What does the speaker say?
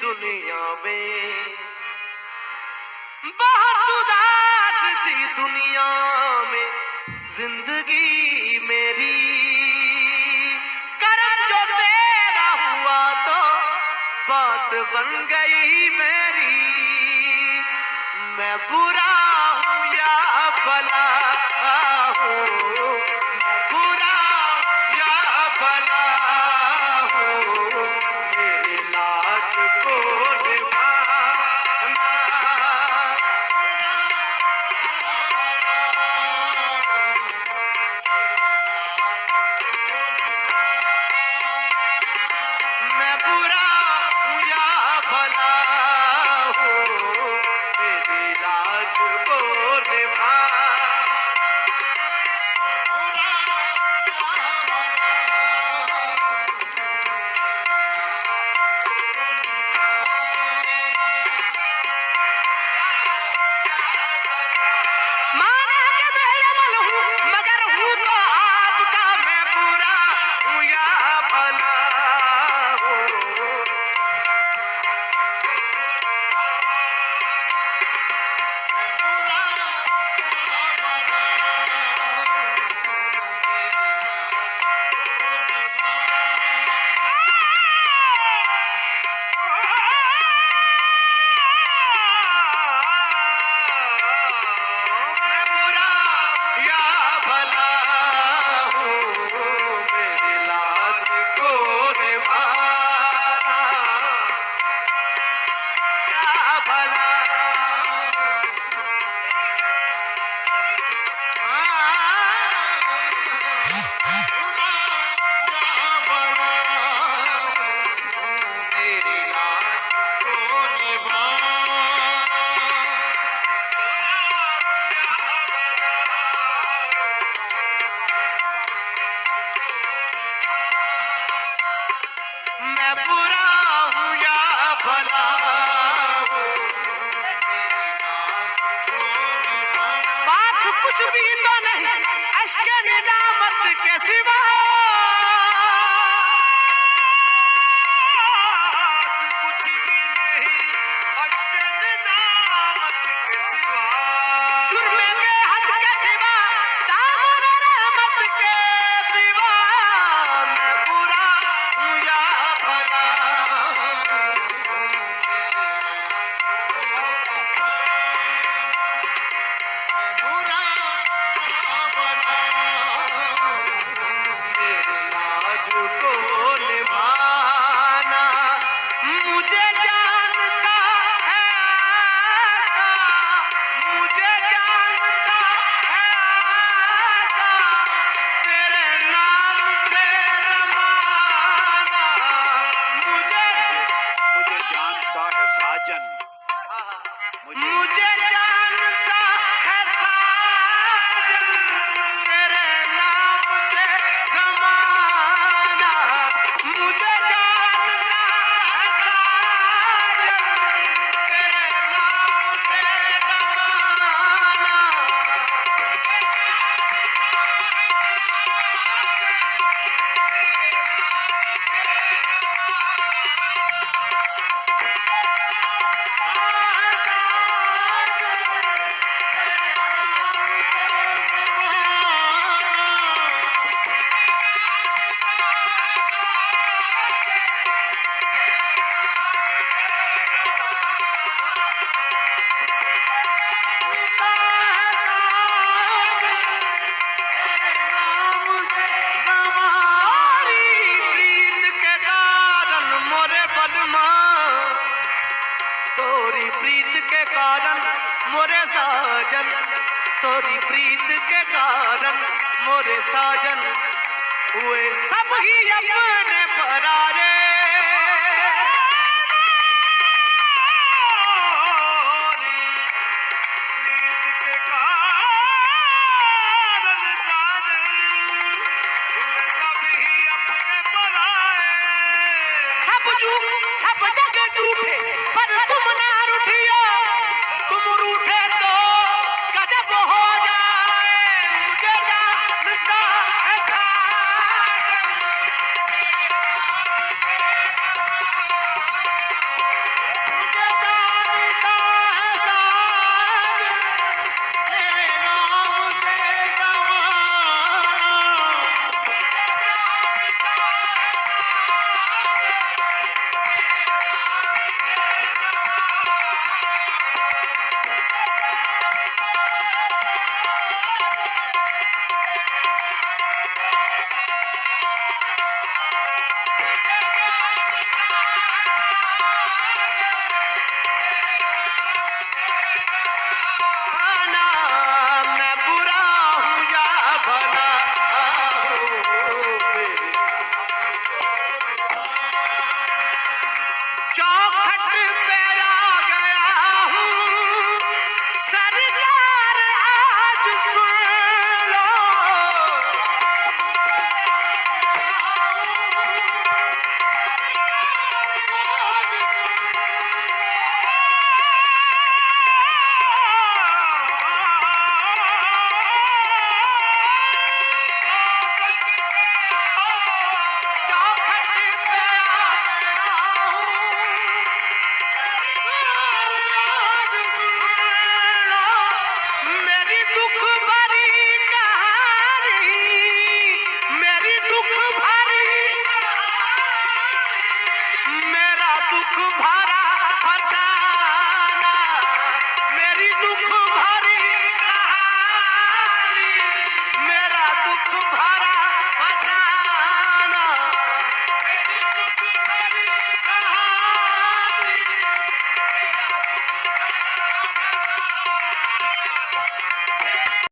दुनिया में, बहुत उदास सी दुनिया में जिंदगी मेरी। कर्म जो तेरा हुआ तो बात बन गई मेरी। मैं बुरा हूँ या भला हूँ, मैं बुरा या भला हूँ, मेरे लाज को निभाना। मैं बुरा हूँ या भला हूँ, मेरी लाज को निभाना। माना कि मैं अमल हूँ मगर हूँ तो आपका। मैं बुरा हूँ या भला हूँ, मैं बुरा या भला हूँ, मेरी लाज को निभाना। या भला मेरी लाज को निभाना। मैं बुरा हूँ या भला हूँ, पास कुछ भी तो नहीं अश्क निजामत के सिवा। कुछ भी नहीं अश्क निजामत के सिवा। जुर्मे बेहद के सिवा, दामन रहमत के सिवा। मैं बुरा हूँ या भला हूँ, बुरा या भला हूँ, मेरी लाज को निभाना। मुझे जानता है आका, मुझे जानता है आका, तेरे नाम से रवाना। मुझे जानता है साजन, मुझे जानता है साजन, तेरे नाम से ज़माना। मुझे जानता है साजन, तेरे नाम से ज़माना। तोरी प्रीत के कारण मोरे साजन, तोरी प्रीत के कारण मोरे साजन हुए सब ही अपने परारे। प्रीत के कारण साजन हुए सब ही अपने पराए। सब जगह झूठे पर